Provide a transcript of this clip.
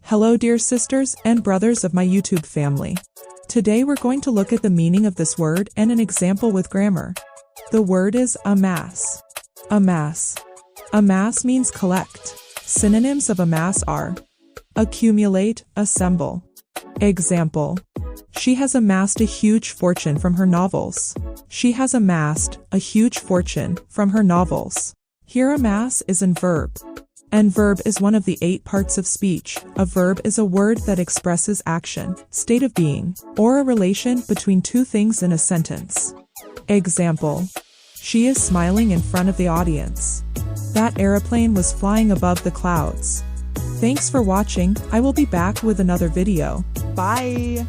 Hello dear sisters and brothers of my YouTube family. Today we're going to look at the meaning of this word and an example with grammar. The word is amass. Amass. Amass means collect. Synonyms of amass are accumulate, assemble. Example: she has amassed a huge fortune from her novels. She has amassed a huge fortune from her novels. Here amass is an verb. And verb is one of the 8 parts of speech. A verb is a word that expresses action, state of being, or a relation between two things in a sentence. Example: she is smiling in front of the audience. That airplane was flying above the clouds. Thanks for watching. I will be back with another video. Bye!